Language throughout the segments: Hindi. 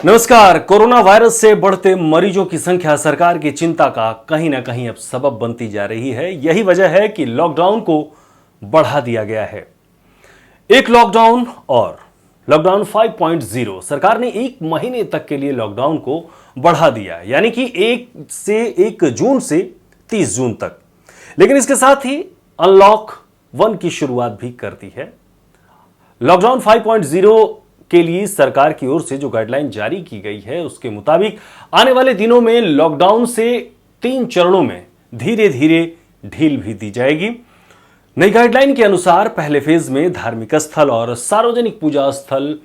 नमस्कार। कोरोना वायरस से बढ़ते मरीजों की संख्या सरकार की चिंता का कहीं ना कहीं अब सबब बनती जा रही है। यही वजह है कि लॉकडाउन को बढ़ा दिया गया है। एक लॉकडाउन और लॉकडाउन 5.0 सरकार ने 1 महीने तक के लिए लॉकडाउन को बढ़ा दिया, यानी कि 1 जून से 30 जून तक। लेकिन इसके साथ ही अनलॉक 1 की शुरुआत भी कर दी है। लॉकडाउन 5.0 के लिए सरकार की ओर से जो गाइडलाइन जारी की गई है उसके मुताबिक आने वाले दिनों में लॉकडाउन से 3 चरणों में धीरे धीरे ढील भी दी जाएगी। नई गाइडलाइन के अनुसार पहले फेज में धार्मिक स्थल और सार्वजनिक पूजा स्थल,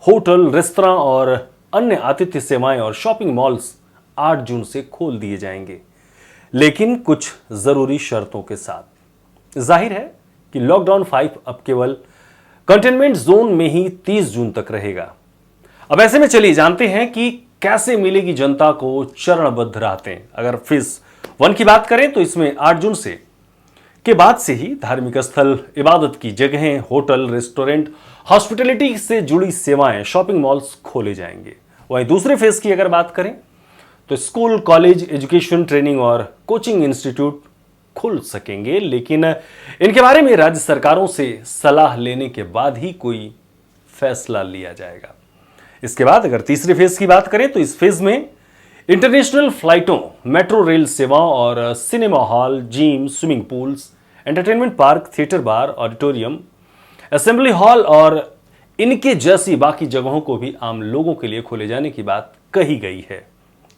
होटल, रेस्तरां और अन्य आतिथ्य सेवाएं और शॉपिंग मॉल्स 8 जून से खोल दिए जाएंगे, लेकिन कुछ जरूरी शर्तों के साथ। जाहिर है कि लॉकडाउन 5 अब केवल कंटेनमेंट जोन में ही 30 जून तक रहेगा। अब ऐसे में चलिए जानते हैं कि कैसे मिलेगी जनता को चरणबद्ध राहतें। अगर फेज 1 की बात करें तो इसमें 8 जून से के बाद से ही धार्मिक स्थल, इबादत की जगहें, होटल, रेस्टोरेंट, हॉस्पिटैलिटी से जुड़ी सेवाएं, शॉपिंग मॉल्स खोले जाएंगे। वहीं दूसरे फेज की अगर बात करें तो स्कूल, कॉलेज, एजुकेशन, ट्रेनिंग और कोचिंग इंस्टीट्यूट खुल सकेंगे, लेकिन इनके बारे में राज्य सरकारों से सलाह लेने के बाद ही कोई फैसला लिया जाएगा। इसके बाद अगर तीसरे फेज की बात करें तो इस फेज में इंटरनेशनल फ्लाइटों, मेट्रो रेल सेवाओं और cinema hall, gym, swimming pools, entertainment park, theatre, bar, auditorium, assembly hall और इनके जैसी बाकी जगहों को भी आम लोगों के लिए खोले जाने की बात कही गई है।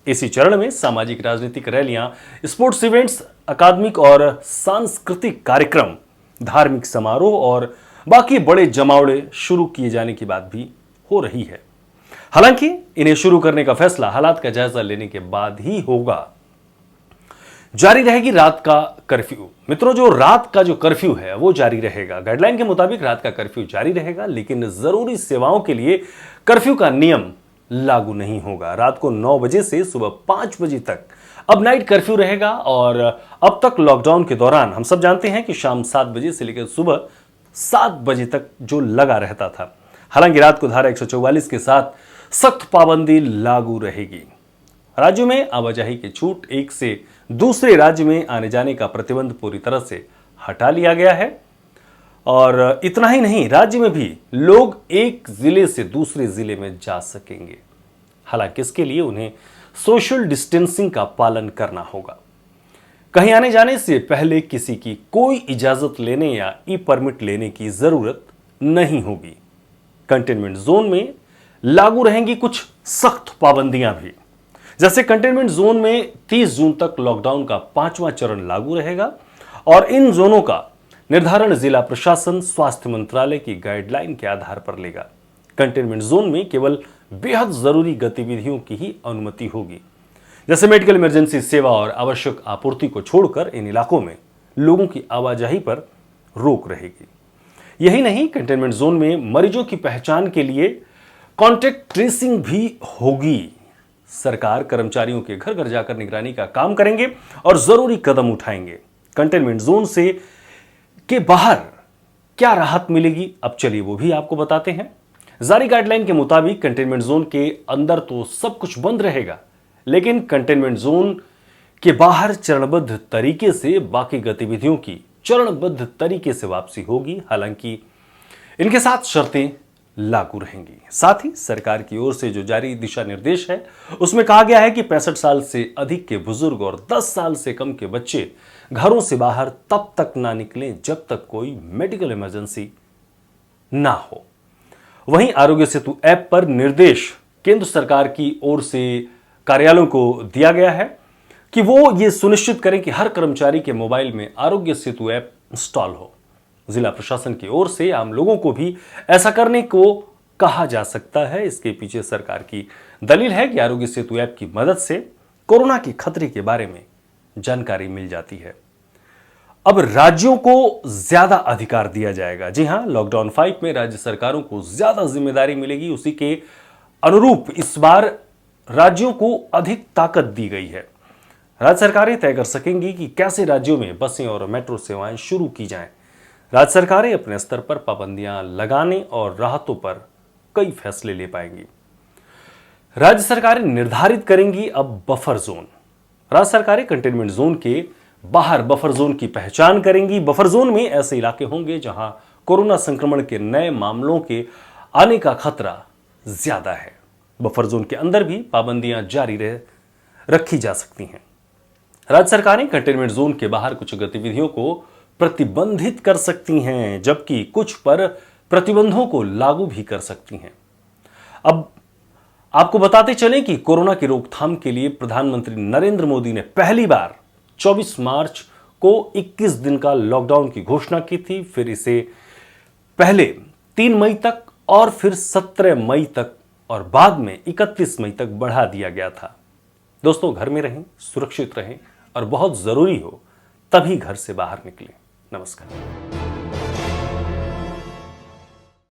इसी चरण में सामाजिक, राजनीतिक रैलियां, स्पोर्ट्स इवेंट्स, अकादमिक और सांस्कृतिक कार्यक्रम, धार्मिक समारोह और बाकी बड़े जमावड़े शुरू किए जाने की बात भी हो रही है। हालांकि इन्हें शुरू करने का फैसला हालात का जायजा लेने के बाद ही होगा। जारी रहेगी रात का कर्फ्यू। मित्रों, जो रात का जो कर्फ्यू है वो जारी रहेगा। गाइडलाइन के मुताबिक रात का कर्फ्यू जारी रहेगा, लेकिन जरूरी सेवाओं के लिए कर्फ्यू का नियम लागू नहीं होगा। रात को 9 बजे से सुबह 5 बजे तक अब नाइट कर्फ्यू रहेगा। और अब तक लॉकडाउन के दौरान हम सब जानते हैं कि शाम 7 बजे से लेकर सुबह 7 बजे तक जो लगा रहता था। हालांकि रात को धारा 144 के साथ सख्त पाबंदी लागू रहेगी। राज्यों में आवाजाही की छूट, एक से दूसरे राज्य में आने जाने का प्रतिबंध पूरी तरह से हटा लिया गया है। और इतना ही नहीं, राज्य में भी लोग एक जिले से दूसरे जिले में जा सकेंगे। हालांकि इसके लिए उन्हें सोशल डिस्टेंसिंग का पालन करना होगा। कहीं आने जाने से पहले किसी की कोई इजाजत लेने या ई परमिट लेने की जरूरत नहीं होगी। कंटेनमेंट जोन में लागू रहेंगी कुछ सख्त पाबंदियां भी। जैसे कंटेनमेंट जोन में 30 जून तक लॉकडाउन का 5वां चरण लागू रहेगा और इन जोनों का निर्धारण जिला प्रशासन, स्वास्थ्य मंत्रालय की गाइडलाइन के आधार पर लेगा। कंटेनमेंट जोन में केवल बेहद जरूरी गतिविधियों की ही अनुमति होगी, जैसे मेडिकल इमरजेंसी सेवा और आवश्यक आपूर्ति को छोड़कर इन इलाकों में लोगों की आवाजाही पर रोक रहेगी। यही नहीं, कंटेनमेंट जोन में मरीजों की पहचान के लिए कॉन्टैक्ट ट्रेसिंग भी होगी। सरकार कर्मचारियों के घर घर जाकर निगरानी का काम करेंगे और जरूरी कदम उठाएंगे। कंटेनमेंट जोन से के बाहर क्या राहत मिलेगी, अब चलिए वो भी आपको बताते हैं। जारी गाइडलाइन के मुताबिक कंटेनमेंट जोन के अंदर तो सब कुछ बंद रहेगा, लेकिन कंटेनमेंट जोन के बाहर चरणबद्ध तरीके से बाकी गतिविधियों की चरणबद्ध तरीके से वापसी होगी। हालांकि इनके साथ शर्तें लागू रहेंगी। साथ ही सरकार की ओर से जो जारी दिशा निर्देश है उसमें कहा गया है कि 65 साल से अधिक के बुजुर्ग और 10 साल से कम के बच्चे घरों से बाहर तब तक ना निकलें जब तक कोई मेडिकल इमरजेंसी ना हो। वहीं आरोग्य सेतु ऐप पर निर्देश केंद्र सरकार की ओर से कार्यालयों को दिया गया है कि वो ये सुनिश्चित करें कि हर कर्मचारी के मोबाइल में आरोग्य सेतु ऐप इंस्टॉल हो। जिला प्रशासन की ओर से आम लोगों को भी ऐसा करने को कहा जा सकता है। इसके पीछे सरकार की दलील है कि आरोग्य सेतु ऐप की मदद से कोरोना के खतरे के बारे में जानकारी मिल जाती है। अब राज्यों को ज्यादा अधिकार दिया जाएगा। जी हां, लॉकडाउन 5 में राज्य सरकारों को ज्यादा जिम्मेदारी मिलेगी। उसी के अनुरूप इस बार राज्यों को अधिक ताकत दी गई है। राज्य सरकारें तय कर सकेंगी कि कैसे राज्यों में बसें और मेट्रो सेवाएं शुरू की जाएं। राज्य सरकारें अपने स्तर पर पाबंदियां लगाने और राहतों पर कई फैसले ले पाएंगी। राज्य सरकारें निर्धारित करेंगी अब बफर जोन। राज्य सरकारें कंटेनमेंट जोन के बाहर बफर जोन की पहचान करेंगी। बफर जोन में ऐसे इलाके होंगे जहां कोरोना संक्रमण के नए मामलों के आने का खतरा ज्यादा है। बफर जोन के अंदर भी पाबंदियां जारी रखी जा सकती हैं। राज्य सरकारें कंटेनमेंट जोन के बाहर कुछ गतिविधियों को प्रतिबंधित कर सकती हैं, जबकि कुछ पर प्रतिबंधों को लागू भी कर सकती हैं। अब आपको बताते चलें कि कोरोना की रोकथाम के लिए प्रधानमंत्री नरेंद्र मोदी ने पहली बार 24 मार्च को 21 दिन का लॉकडाउन की घोषणा की थी। फिर इसे पहले 3 मई तक और फिर 17 मई तक और बाद में 31 मई तक बढ़ा दिया गया था। दोस्तों, घर में रहें, सुरक्षित रहें और बहुत जरूरी हो तभी घर से बाहर निकलें। नमस्कार।